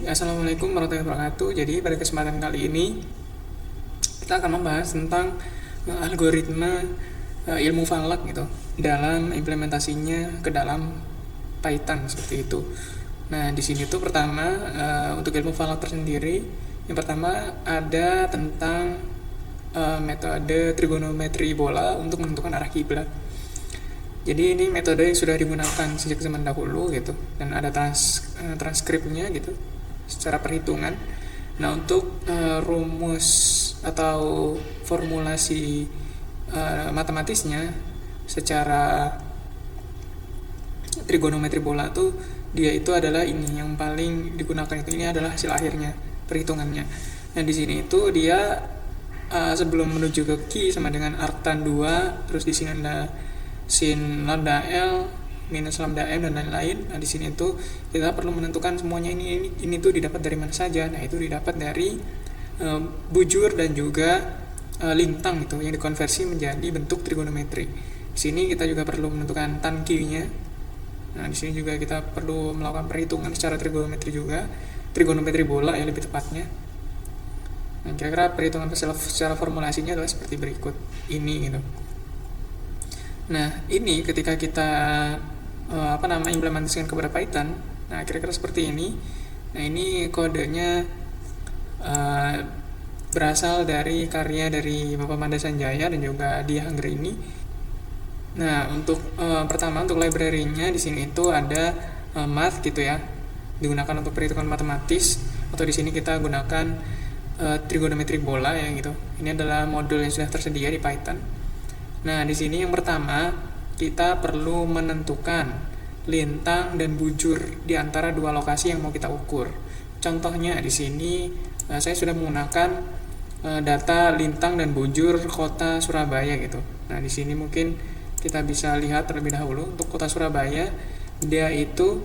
Assalamualaikum warahmatullahi wabarakatuh. Jadi pada kesempatan kali ini kita akan membahas tentang algoritma ilmu falak gitu dalam implementasinya ke dalam Python seperti itu. Nah di sini tuh pertama untuk ilmu falak tersendiri, yang pertama ada tentang metode trigonometri bola untuk menentukan arah kiblat. Jadi ini metode yang sudah digunakan sejak zaman dahulu gitu, dan ada transkripnya gitu secara perhitungan. Nah untuk rumus atau formulasi matematisnya secara trigonometri bola tuh dia itu adalah ini yang paling digunakan, itu ini adalah hasil akhirnya perhitungannya. Nah di sini itu dia sebelum menuju ke Q sama dengan arctan 2, terus di sini ada sin lambda L minus lambda M dan lain-lain. Nah di sini tuh kita perlu menentukan semuanya ini tuh didapat dari mana saja. Nah itu didapat dari bujur dan juga lintang itu yang dikonversi menjadi bentuk trigonometri. Di sini kita juga perlu menentukan tan Q-nya. Nah di sini juga kita perlu melakukan perhitungan secara trigonometri juga, trigonometri bola ya lebih tepatnya. Nah kira-kira perhitungan secara formulasinya adalah seperti berikut ini gitu. Nah ini ketika kita implementasikan kepada Python, nah kira-kira seperti ini. Nah ini kodenya berasal dari karya dari Bapak Manda Sanjaya dan juga Adi Anggraini. Nah untuk pertama untuk library-nya di sini itu ada math gitu ya, digunakan untuk perhitungan matematis, atau di sini kita gunakan trigonometri bola ya gitu. Ini adalah modul yang sudah tersedia di Python. Nah, di sini yang pertama kita perlu menentukan lintang dan bujur di antara dua lokasi yang mau kita ukur. Contohnya di sini saya sudah menggunakan data lintang dan bujur kota Surabaya gitu. Nah, di sini mungkin kita bisa lihat terlebih dahulu untuk kota Surabaya, dia itu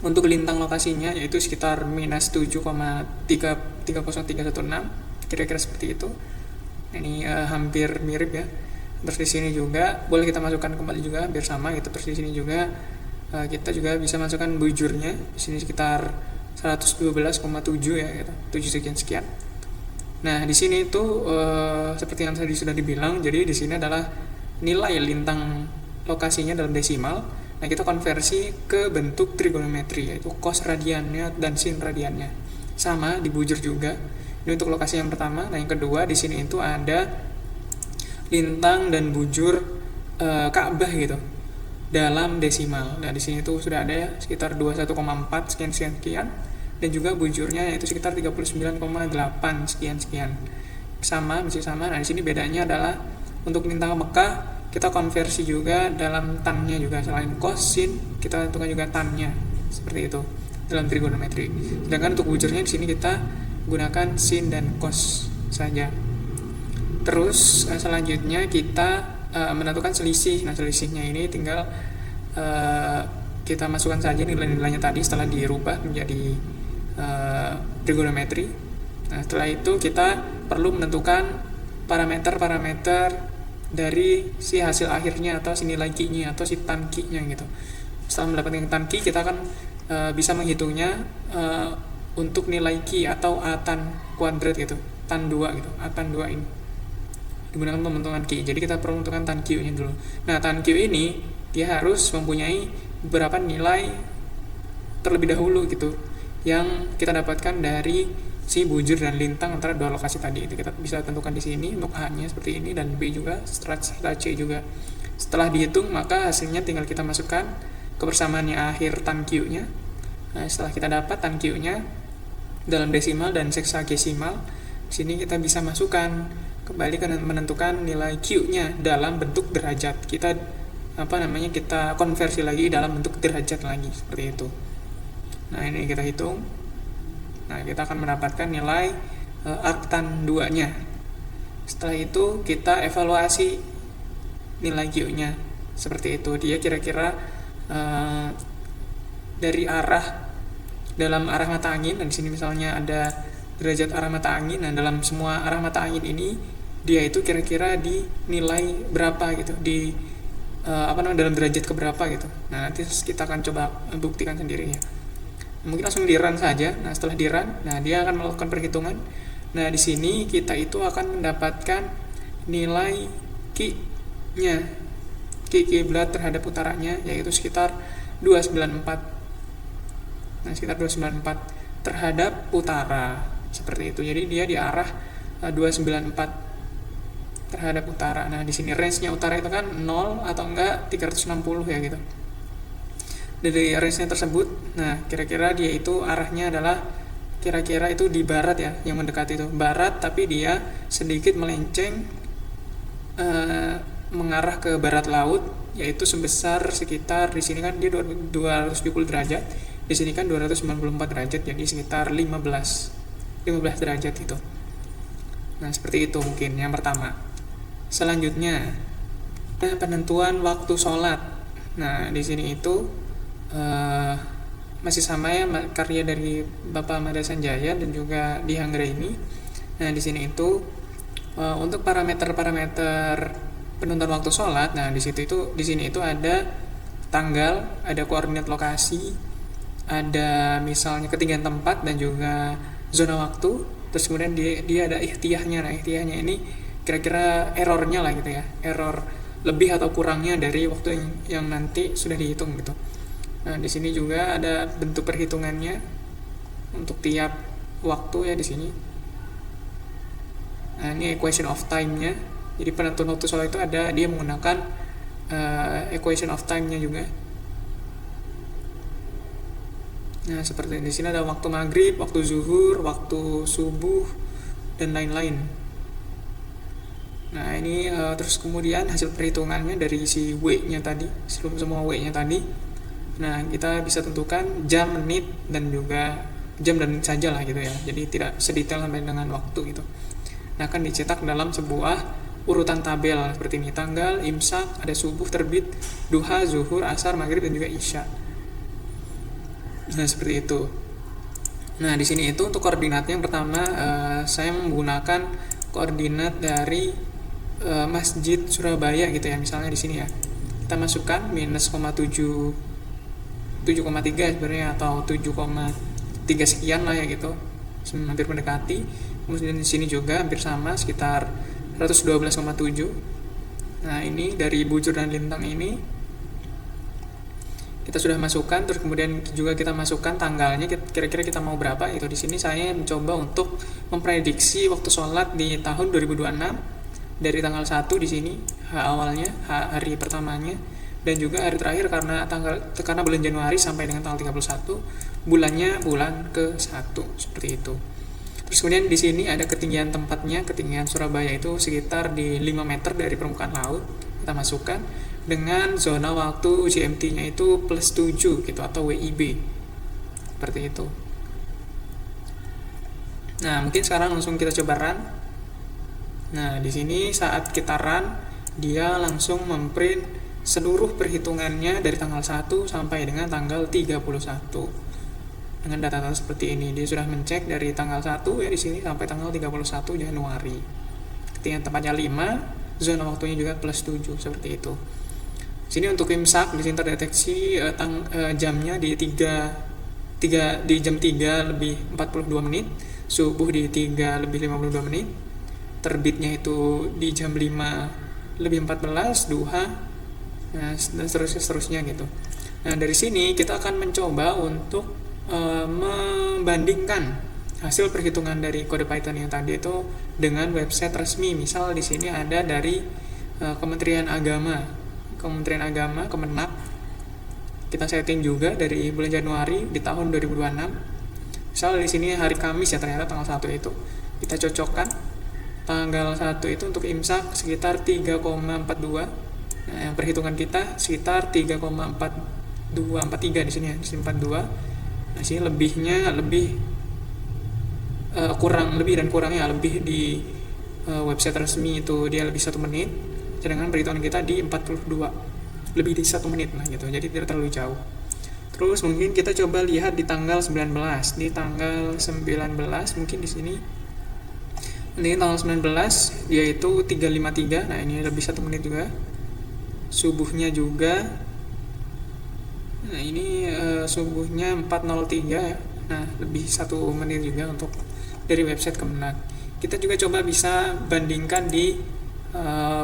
untuk lintang lokasinya yaitu sekitar minus 7,30316, kira-kira seperti itu. Ini hampir mirip ya. Terus di sini juga boleh kita masukkan kembali juga biar sama gitu. Terus di sini juga kita juga bisa masukkan bujurnya. Di sini sekitar 112,7 ya gitu. 7 sekian. Nah, di sini itu seperti yang tadi sudah dibilang, jadi di sini adalah nilai lintang lokasinya dalam desimal. Nah, kita konversi ke bentuk trigonometri yaitu cos radiannya dan sin radiannya. Sama di bujur juga. Ini untuk lokasi yang pertama. Nah, yang kedua di sini itu ada lintang dan bujur Ka'bah gitu dalam desimal. Nah di sini tuh sudah ada ya sekitar 21,4 sekian dan juga bujurnya yaitu sekitar 39,8 sekian. Masih sama. Nah di sini bedanya adalah untuk lintang Mekah kita konversi juga dalam tannya juga, selain cos sin kita tentukan juga tannya seperti itu dalam trigonometri. Sedangkan untuk bujurnya di sini kita gunakan sin dan cos saja. Terus selanjutnya kita menentukan selisih. Nah selisihnya ini tinggal kita masukkan saja nilai-nilainya tadi setelah dirubah menjadi trigonometri. Nah setelah itu kita perlu menentukan parameter-parameter dari si hasil akhirnya atau si nilai Q-nya atau si tan Q-nya gitu. Setelah mendapatkan tan Q kita akan bisa menghitungnya untuk nilai Q atau A tan kuadrat gitu, tan 2 gitu, A tan 2 ini digunakan pembentukan Q. Jadi kita perlu menentukan tan Q-nya dulu. Nah, tan Q ini dia harus mempunyai beberapa nilai terlebih dahulu gitu yang kita dapatkan dari si bujur dan lintang antara dua lokasi tadi. Itu kita bisa tentukan di sini untuk A-nya seperti ini dan B juga serta C juga. Setelah dihitung maka hasilnya tinggal kita masukkan ke persamaannya akhir tan Q-nya. Nah, setelah kita dapat tan Q-nya dalam desimal dan heksadesimal, di sini kita bisa masukkan kembali ke menentukan nilai Q-nya dalam bentuk derajat. Kita kita konversi lagi dalam bentuk derajat lagi seperti itu. Nah, ini kita hitung. Nah, kita akan mendapatkan nilai arctan 2-nya. Setelah itu kita evaluasi nilai Q-nya seperti itu. Dia kira-kira dari dalam arah mata angin. Dan di sini misalnya ada derajat arah mata angin. Nah, dalam semua arah mata angin ini dia itu kira-kira di nilai berapa gitu, di dalam derajat keberapa gitu. Nah nanti kita akan coba buktikan sendiri ya. Mungkin langsung di run saja. Nah, setelah di run, nah dia akan melakukan perhitungan. Nah, di sini kita itu akan mendapatkan nilai Q-nya, Q kiblat terhadap utaranya, yaitu sekitar 294. Nah, sekitar 294 terhadap utara, seperti itu. Jadi dia di arah 294 terhadap utara. Nah, di sini range-nya utara itu kan 0 atau enggak 360 ya gitu. Dari range-nya tersebut, nah kira-kira dia itu arahnya adalah kira-kira itu di barat ya, yang mendekati itu barat, tapi dia sedikit melenceng mengarah ke barat laut, yaitu sebesar sekitar, di sini kan dia 270 derajat, di sini kan 294 derajat, jadi sekitar 15 derajat itu. Nah, seperti itu mungkin yang pertama. Selanjutnya, penentuan waktu sholat. Nah, di sini itu masih sama ya, karya dari Bapak Ahmad Sanjaya dan juga di Anggraini. Nah, di sini itu untuk parameter-parameter penentuan waktu sholat. Nah, di sini itu ada tanggal, ada koordinat lokasi, ada misalnya ketinggian tempat dan juga zona waktu. Terus kemudian dia ada ihtiyahnya. Nah, ihtiyahnya ini kira-kira errornya lah gitu ya, error lebih atau kurangnya dari waktu yang nanti sudah dihitung gitu. Nah, di sini juga ada bentuk perhitungannya untuk tiap waktu ya di sini. Nah, ini equation of time-nya. Jadi penentuan waktu sholat itu ada, dia menggunakan equation of time-nya juga. Nah, seperti di sini ada waktu maghrib, waktu zuhur, waktu subuh, dan lain-lain. Nah, ini terus kemudian hasil perhitungannya dari si W-nya tadi, semua W-nya tadi. Nah, kita bisa tentukan jam, menit, dan juga jam dan menit saja lah gitu ya. Jadi tidak sedetail sampai dengan waktu gitu. Nah, akan dicetak dalam sebuah urutan tabel seperti ini. Tanggal, imsak, ada subuh, terbit, duha, zuhur, asar, maghrib, dan juga isya. Nah, seperti itu. Nah, di sini itu untuk koordinatnya yang pertama saya menggunakan koordinat dari Masjid Surabaya gitu ya. Misalnya di sini ya. Kita masukkan minus 7,3 sebenarnya, atau 7,3 sekian lah ya gitu, hampir mendekati. Kemudian di sini juga hampir sama, sekitar 112,7. Nah, ini dari bujur dan lintang ini kita sudah masukkan. Terus kemudian juga kita masukkan tanggalnya, kira-kira kita mau berapa itu. Di sini saya mencoba untuk memprediksi waktu sholat di tahun 2026 dari tanggal 1 di sini, awalnya, hari pertamanya, dan juga hari terakhir karena bulan Januari sampai dengan tanggal 31, bulannya bulan ke-1, seperti itu. Terus kemudian di sini ada ketinggian tempatnya, ketinggian Surabaya itu sekitar di 5 meter dari permukaan laut. Kita masukkan dengan zona waktu GMT-nya itu plus 7 gitu, atau WIB. Seperti itu. Nah, mungkin sekarang langsung kita coba run. Nah, di sini saat kita run, dia langsung memprint seluruh perhitungannya dari tanggal 1 sampai dengan tanggal 31 dengan data-data seperti ini. Dia sudah mencek dari tanggal 1 ya di sini sampai tanggal 31 Januari. Ketinggian tempatnya 5, zona waktunya juga plus 7, seperti itu. Sini untuk imsak di sini terdeteksi jamnya di jam 3 lebih 42 menit, subuh di 3 lebih 52 menit, terbitnya itu di jam 5 lebih 14, duha, nah, dan seterusnya gitu. Nah, dari sini kita akan mencoba untuk membandingkan hasil perhitungan dari kode Python yang tadi itu dengan website resmi. Misal di sini ada dari Kementerian Agama, Kemenak. Kita setting juga dari bulan Januari di tahun 2026. Misal di sini hari Kamis ya, ternyata tanggal 1 itu. Kita cocokkan tanggal 1 itu untuk imsak sekitar 3,42. Nah, yang perhitungan kita sekitar 3,43 di sini ya, di sini 42. Nah, sini lebihnya kurang dan kurangnya lebih di website resmi itu dia lebih 1 menit, sedangkan perhitungan kita di 42, lebih di 1 menit lah gitu. Jadi tidak terlalu jauh. Terus mungkin kita coba lihat di tanggal 19. Di tanggal 19 mungkin di sini. Ini tanggal 19 yaitu 353. Nah, ini lebih 1 menit juga. Subuhnya juga Nah, ini subuhnya 4.03 ya. Nah, lebih 1 menit juga untuk dari website Kemenag. Kita juga coba bisa bandingkan di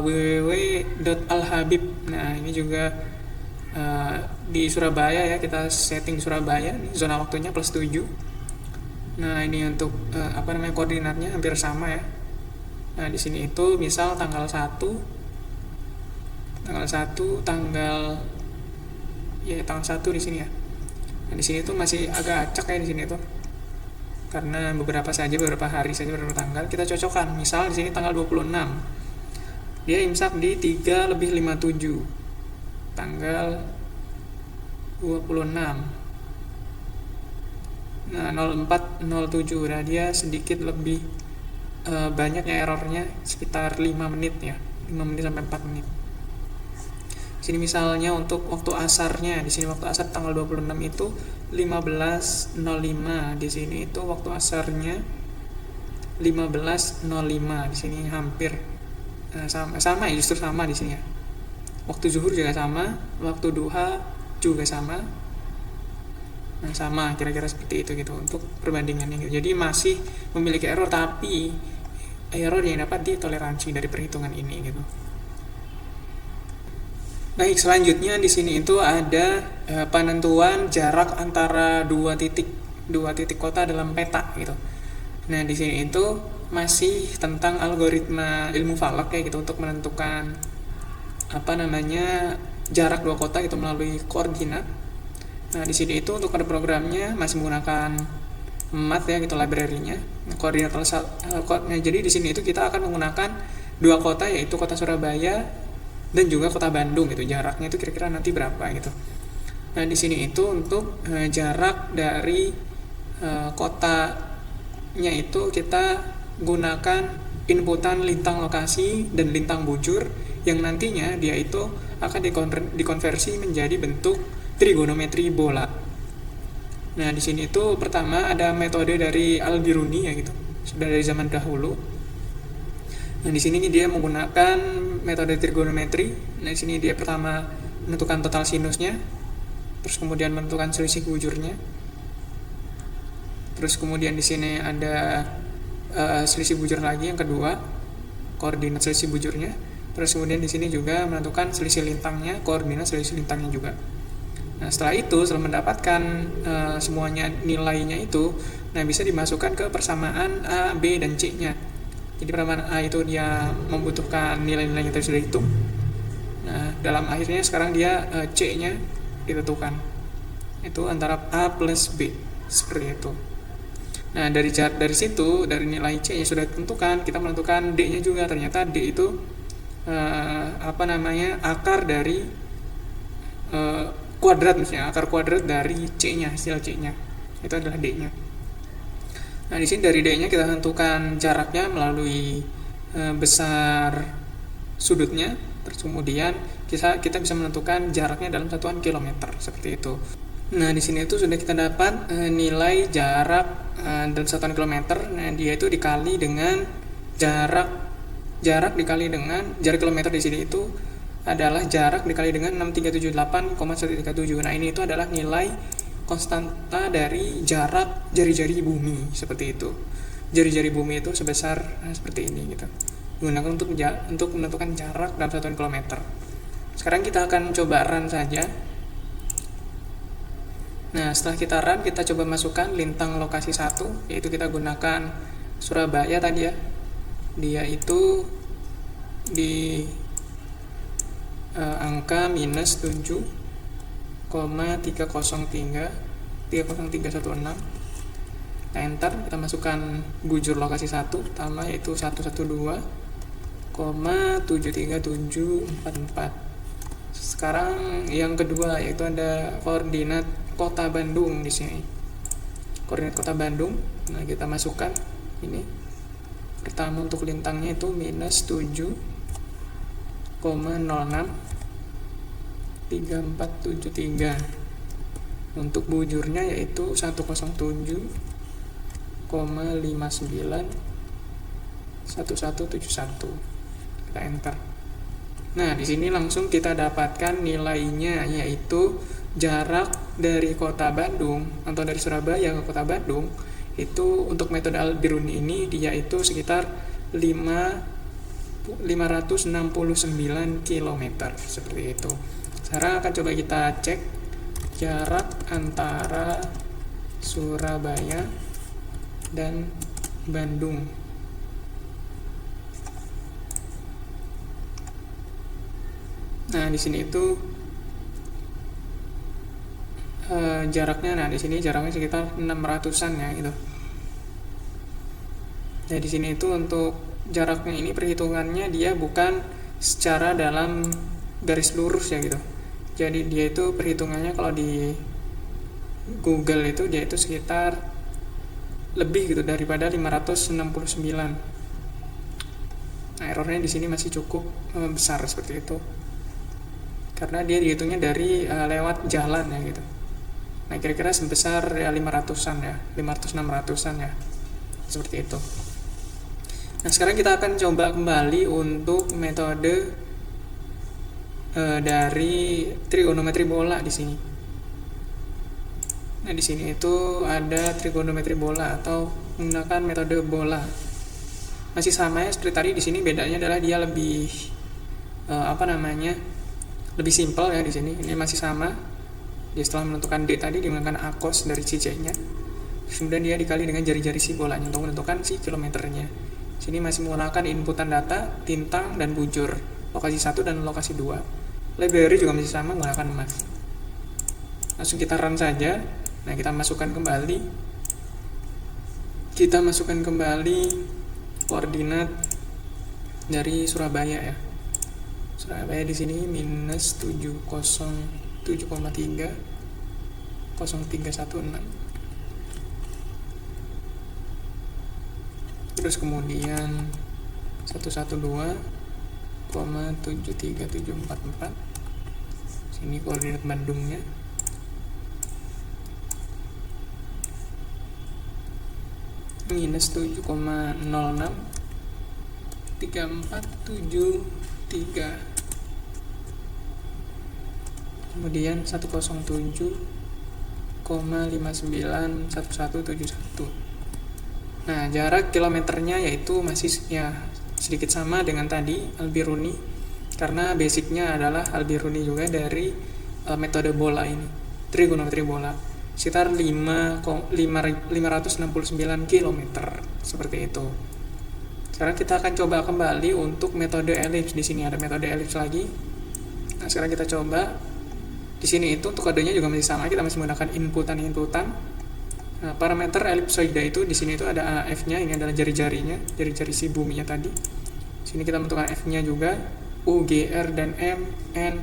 www.alhabib. Nah, ini juga di Surabaya ya, kita setting di Surabaya, zona waktunya +7. Nah, ini untuk koordinatnya hampir sama ya. Nah, di sini itu misal tanggal 1 di sini ya. Nah, di sini tuh masih agak acak ya di sini tuh. Karena beberapa hari saja, beberapa tanggal kita cocokkan. Misal di sini tanggal 26. Dia imsak di 3:57. Tanggal 26. Nah, 04:07. Nah, dia sedikit lebih banyaknya errornya, sekitar 5 menit ya. 5 menit sampai 4 menit. Sini misalnya untuk waktu asarnya, di sini waktu asar tanggal 26 itu 15.05. Di sini itu waktu asarnya 15.05. Di sini hampir sama ya, justru sama di sini ya. Waktu zuhur juga sama, waktu duha juga sama. Nah, sama kira-kira seperti itu gitu untuk perbandingannya gitu. Jadi masih memiliki error, tapi error yang dapat ditoleransi dari perhitungan ini gitu. Baik, selanjutnya di sini itu ada penentuan jarak antara dua titik kota dalam peta gitu. Nah, di sini itu masih tentang algoritma ilmu falak kayak gitu untuk menentukan jarak dua kota itu melalui koordinat. Nah, di sini itu untuk pada programnya masih menggunakan math ya gitu, library-nya. Koordinat jadi di sini itu kita akan menggunakan dua kota, yaitu kota Surabaya dan juga kota Bandung gitu. Jaraknya itu kira-kira nanti berapa gitu. Nah, di sini itu untuk jarak dari kotanya itu kita gunakan inputan lintang lokasi dan lintang bujur yang nantinya dia itu akan dikonversi menjadi bentuk trigonometri bola. Nah, di sini itu pertama ada metode dari Al-Biruni ya gitu. Sudah dari zaman dahulu. Nah, di sini dia menggunakan metode trigonometri. Nah, di sini dia pertama menentukan total sinusnya, terus kemudian menentukan selisih bujurnya. Terus kemudian di sini ada selisih bujur lagi yang kedua, koordinat selisih bujurnya. Terus kemudian di sini juga menentukan selisih lintangnya, koordinat selisih lintangnya juga. Nah, setelah mendapatkan semuanya nilainya itu, nah bisa dimasukkan ke persamaan A, B, dan C-nya. Jadi persamaan A itu dia membutuhkan nilai-nilai yang tadi sudah dihitung. Nah, dalam akhirnya sekarang dia C-nya ditentukan. Itu antara A plus B, seperti itu. Nah, dari situ, dari nilai C-nya sudah ditentukan, kita menentukan D-nya juga. Ternyata D itu akar dari kuadrat, misalnya akar kuadrat dari C-nya, hasil C-nya. Itu adalah D-nya. Nah, di sini dari D-nya kita tentukan jaraknya melalui besar sudutnya, terus kemudian kita bisa menentukan jaraknya dalam satuan kilometer, seperti itu. Nah, di sini itu sudah kita dapat nilai jarak dalam satuan kilometer. Nah, dia itu dikali dengan jarak dikali dengan jarak kilometer. Di sini itu adalah jarak dikali dengan 6378,137. Nah, ini itu adalah nilai konstanta dari jarak jari-jari bumi, seperti itu. Jari-jari bumi itu sebesar seperti ini gitu. Digunakan untuk menentukan jarak dalam satuan kilometer. Sekarang kita akan coba run saja. Nah, setelah kita run, kita coba masukkan lintang lokasi 1, yaitu kita gunakan Surabaya tadi ya. Dia itu di angka minus 7,303.30316. Kita enter, kita masukkan bujur lokasi 1 pertama, yaitu 112,73744. Sekarang yang kedua, yaitu ada koordinat kota Bandung di sini. Koordinat kota Bandung. Nah, kita masukkan ini. Pertama untuk lintangnya itu minus 7,063473. Untuk bujurnya yaitu 107,591171. Kita enter. Nah, di sini langsung kita dapatkan nilainya, yaitu jarak dari kota Bandung atau dari Surabaya ke kota Bandung itu untuk metode Al-Biruni ini dia itu sekitar 569 km seperti itu. Sekarang akan coba kita cek jarak antara Surabaya dan Bandung. Nah, di sini itu jaraknya, nah di sini jaraknya sekitar 600-an ya gitu. Nah, di sini itu untuk jaraknya ini perhitungannya dia bukan secara dalam garis lurus ya gitu. Jadi dia itu perhitungannya kalau di Google itu dia itu sekitar lebih gitu daripada 569. Nah, errornya di sini masih cukup besar seperti itu. Karena dia dihitungnya dari lewat jalan ya gitu. Nah, kira-kira sebesar ya 500-an ya, 500-600-an ya. Seperti itu. Nah, sekarang kita akan coba kembali untuk metode dari trigonometri bola di sini. Nah, di sini itu ada trigonometri bola atau menggunakan metode bola. Masih sama ya seperti tadi, di sini bedanya adalah dia lebih lebih simpel ya di sini. Ini masih sama. Dia setelah menentukan D tadi digunakan akos dari CJ-nya. Kemudian dia dikali dengan jari-jari si bolanya untuk menentukan si kilometernya. Sini masih menggunakan inputan data, tintang, dan bujur. Lokasi 1 dan lokasi 2. Library juga masih sama menggunakan math. Langsung kita run saja. Nah, kita masukkan kembali. Koordinat dari Surabaya ya. Surabaya di sini minus 703,0316. Terus kemudian 112,73744. Sini koordinat Bandungnya. Minus 7,063473. Kemudian 107,591171. Nah, jarak kilometernya yaitu masih ya sedikit sama dengan tadi Al-Biruni, karena basicnya adalah Al-Biruni juga dari metode bola ini, trigonometri bola, sekitar 569 km seperti itu. Sekarang kita akan coba kembali untuk metode elips. Di sini ada metode elips lagi. Nah, sekarang kita coba. Di sini itu untuk kodenya juga masih sama, kita masih menggunakan inputan. Nah, parameter elipsoida itu di sini itu ada F-nya, ini adalah jari-jarinya, jari-jari si buminya tadi. Sini kita menentukan F-nya juga, U, G, R, dan M, N.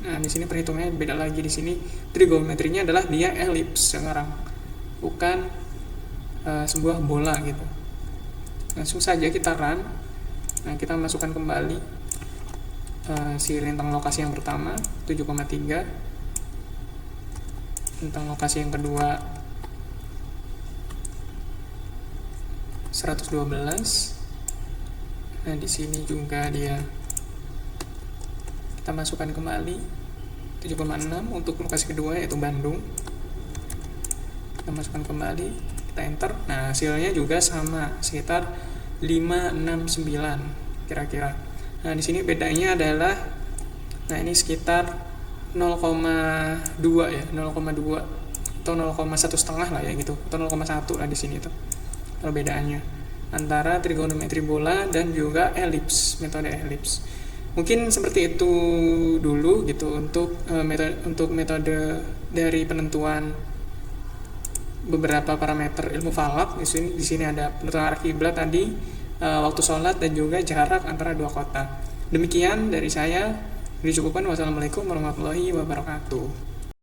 Nah, di sini perhitungannya beda lagi. Di sini trigonometrinya adalah dia elips sekarang, bukan sebuah bola gitu. Langsung saja kita run. Nah, kita masukkan kembali si rentang lokasi yang pertama 7,3, rentang lokasi yang kedua 112. Nah, di sini juga dia kita masukkan kembali 7,6 untuk lokasi kedua yaitu Bandung. Kita masukkan kembali, kita enter. Nah, hasilnya juga sama, sekitar 569 kira-kira. Nah, di sini bedanya adalah, nah ini sekitar 0,2 ya, 0,2 atau 0,1 lah ya gitu, atau 0,1 lah di sini itu perbedaannya antara trigonometri bola dan juga elips, metode elips. Mungkin seperti itu dulu gitu untuk metode dari penentuan beberapa parameter ilmu falak. Di sini ada penentuan arah kiblat tadi, waktu sholat, dan juga jarak antara dua kota. Demikian dari saya. Dicukupkan. Wassalamualaikum warahmatullahi wabarakatuh.